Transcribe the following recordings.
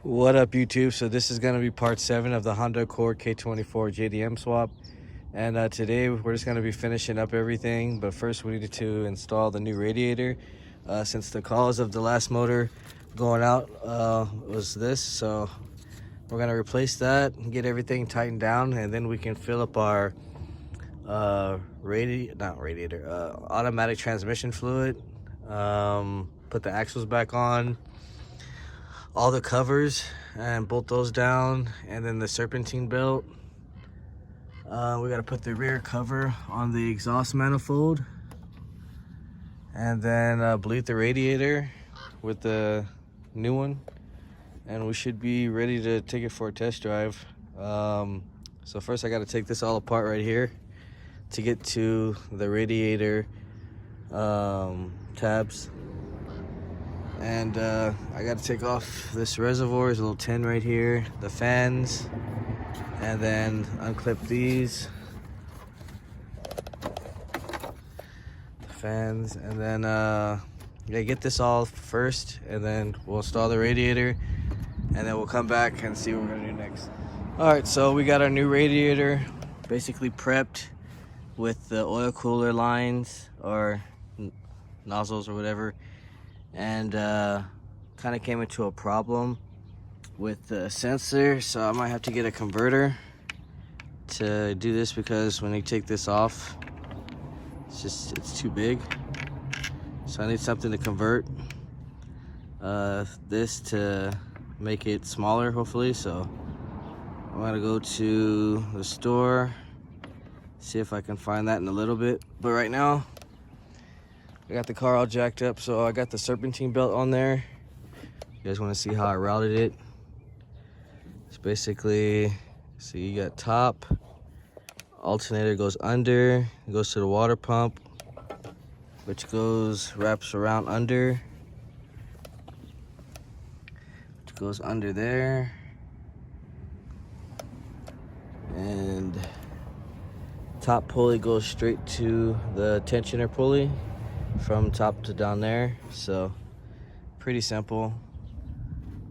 What up, YouTube? So this is going to be part 7 of the Honda Accord k24 Jdm swap. And today we're just going to be finishing up everything. But first we needed to install the new radiator. Since the cause of the last motor going out was this. So we're going to replace that and get everything tightened down. And then we can fill up our automatic transmission fluid. Put the axles back on. All the covers and bolt those down, and then the serpentine belt. We got to put the rear cover on the exhaust manifold, and then bleed the radiator with the new one, and we should be ready to take it for a test drive. So first I got to take this all apart right here to get to the radiator tabs. And I got to take off this reservoir, there's a little tin right here, the fans, and then unclip these, the fans, and then get this all first, and then we'll install the radiator, and then we'll come back and see what we're gonna do next. All right, so we got our new radiator basically prepped with the oil cooler lines or nozzles or whatever. And kind of came into a problem with the sensor, so I might have to get a converter to do this, because when you take this off, it's too big. So I need something to convert this to make it smaller, hopefully. So I'm gonna go to the store, see if I can find that in a little bit. But right now I got the car all jacked up, so I got the serpentine belt on there. You guys want to see how I routed it? It's basically, see, you got top, alternator goes under, it goes to the water pump, which wraps around under, which goes under there, and top pulley goes straight to the tensioner pulley from top to down there. So pretty simple.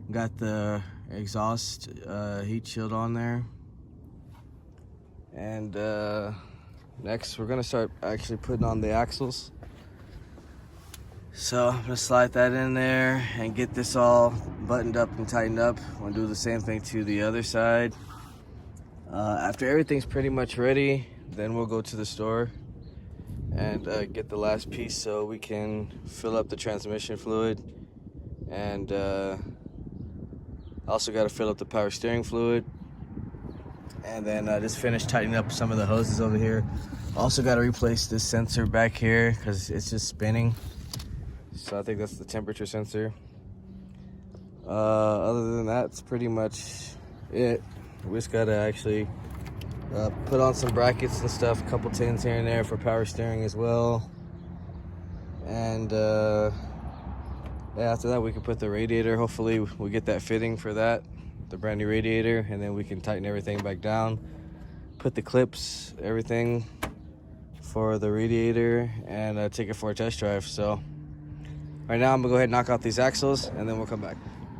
Got the exhaust heat shield on there, and next we're gonna start actually putting on the axles. So I'm gonna slide that in there and get this all buttoned up and tightened up. I'm gonna do the same thing to the other side. After everything's pretty much ready, then we'll go to the store and get the last piece so we can fill up the transmission fluid. And also got to fill up the power steering fluid, and then just finish tightening up some of the hoses over here. Also got to replace this sensor back here because it's just spinning, so I think that's the temperature sensor. Other than that, it's pretty much it. We just got to actually put on some brackets and stuff, a couple tins here and there for power steering as well. And yeah, after that we can put the radiator. Hopefully we'll get that fitting for that, the brand new radiator, and then we can tighten everything back down, put the clips, everything for the radiator, and take it for a test drive. So right now I'm gonna go ahead and knock out these axles, and then we'll come back.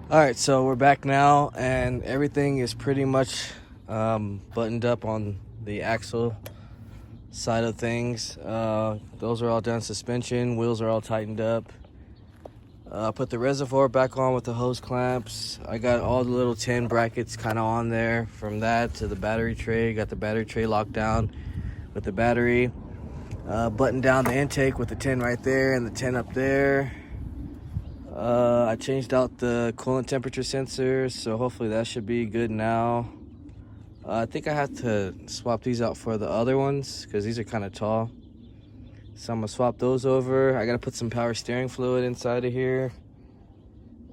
All right, so we're back now, and everything is pretty much buttoned up on the axle side of things. Those are all done. Suspension, wheels are all tightened up. Put the reservoir back on with the hose clamps. I got all the little tin brackets kind of on there, from that to the battery tray. Got the battery tray locked down with the battery. Buttoned down the intake with the tin right there and the tin up there. I changed out the coolant temperature sensor, so hopefully that should be good now. I think I have to swap these out for the other ones because these are kind of tall. So I'm gonna swap those over. I gotta put some power steering fluid inside of here.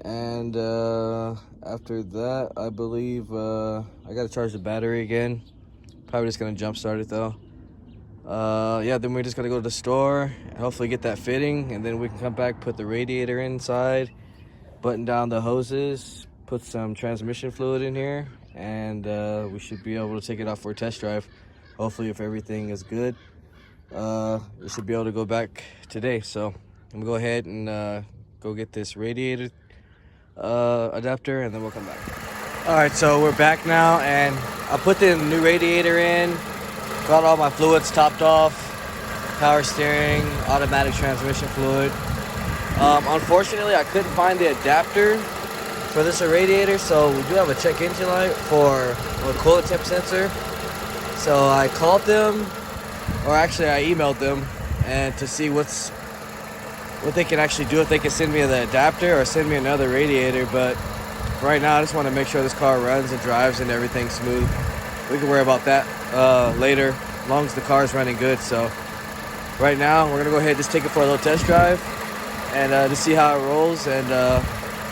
And after that, I believe I gotta charge the battery again. Probably just gonna jump start it though. Yeah, then we're just gonna go to the store and hopefully get that fitting, and then we can come back, put the radiator inside, button down the hoses, put some transmission fluid in here, and we should be able to take it off for a test drive. Hopefully, if everything is good, we should be able to go back today. So I'm gonna go ahead and go get this radiator adapter, and then we'll come back. All right, so we're back now, and I put the new radiator in, got all my fluids topped off, power steering, automatic transmission fluid. Unfortunately, I couldn't find the adapter for this radiator, so we do have a check engine light for a coolant temp sensor. So I called them, or actually I emailed them, and to see what they can actually do, if they can send me the adapter or send me another radiator. But right now I just want to make sure this car runs and drives and everything's smooth. We can worry about that later, as long as the car is running good. So right now we're gonna go ahead and just take it for a little test drive and to see how it rolls, and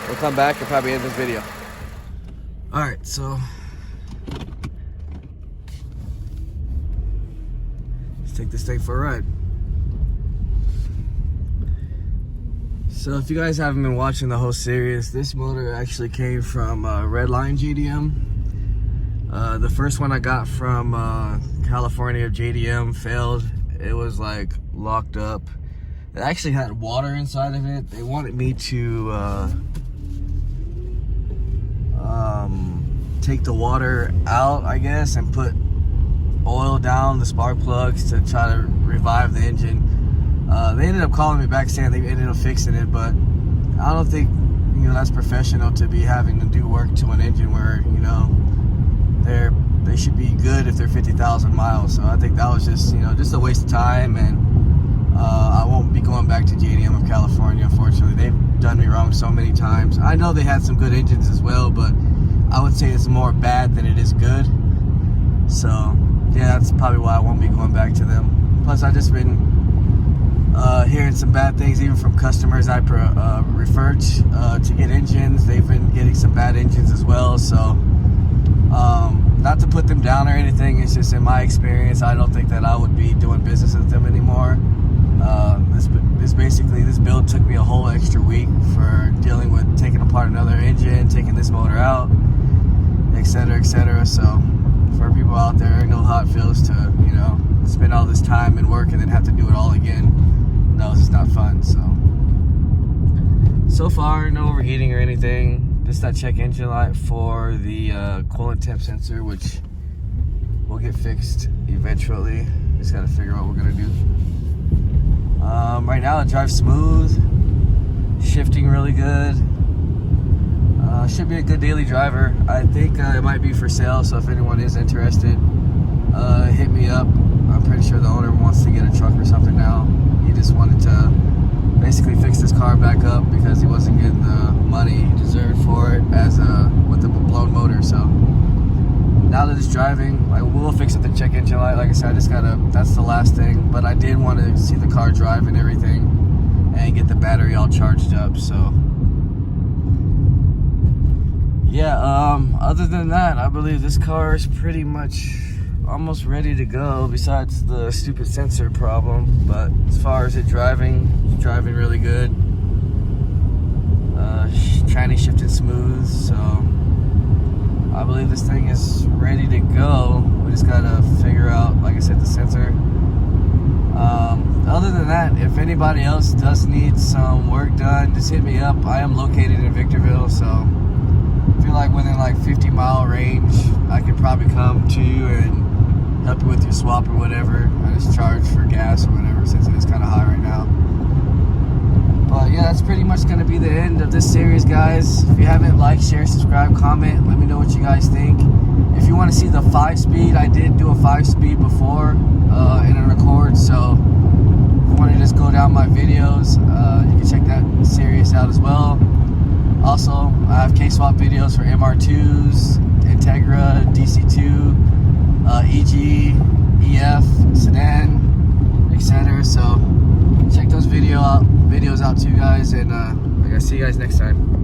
we'll come back and probably end this video. All right, so let's take this thing for a ride. So if you guys haven't been watching the whole series, this motor actually came from Redline Jdm. The first one I got from California Jdm failed. It was like locked up. It actually had water inside of it. They wanted me to take the water out, I guess, and put oil down the spark plugs to try to revive the engine. They ended up calling me back saying they ended up fixing it, but I don't think, you know, that's professional to be having to do work to an engine where, you know, they should be good if they're 50,000 miles. So I think that was just, you know, just a waste of time, and I won't be going back to JDM of California, unfortunately. They've done me wrong so many times. I know they had some good engines as well, but I would say it's more bad than it is good. So yeah, that's probably why I won't be going back to them. Plus, I've just been hearing some bad things even from customers I referred to get engines. They've been getting some bad engines as well. So not to put them down or anything, it's just in my experience, I don't think that I would be doing business with them anymore. This build took me a whole extra week for dealing with taking apart another engine, taking this motor out, etc., etc. So for people out there, I know how it feels to, you know, spend all this time and work and then have to do it all again. No, it's just not fun. So far, no overheating or anything. Just that check engine light for the coolant temp sensor, which will get fixed eventually. Just gotta figure out what we're gonna do. Right now it drives smooth, shifting really good. Should be a good daily driver. I think it might be for sale, so if anyone is interested, hit me up. I'm pretty sure the owner wants to get a truck or something now. He just wanted to basically fix this car back up because he wasn't getting the money he deserved for it as with the blown motor. So now that it's driving, we'll fix it, the check engine light. Like I said, I just gotta, that's the last thing, but I did want to see the car drive and everything and get the battery all charged up. So yeah, other than that, I believe this car is pretty much almost ready to go, besides the stupid sensor problem. But as far as it driving, it's driving really good. Tranny shifted smooth, so I believe this thing is ready to go. We just gotta figure out, like I said, the sensor. Other than that, if anybody else does need some work done, just hit me up. I am located in Victorville, so I feel like within like 50-mile range, I could probably come to you and help you with your swap or whatever. I just charge for gas or whatever, since it is kind of high right now. But yeah, that's pretty much going to be the end of this series, guys. If you haven't liked, share, subscribe, comment, let me know what you guys think. If you want to see the 5-speed, I did do a 5-speed before in an Accord, so if you want to just go down my videos, you can check that series out as well. Also, I have K-swap videos for MR2s, Integra, DC2, EG, EF, Sedan, etc. So check those videos out too, guys, and I gotta see you guys next time.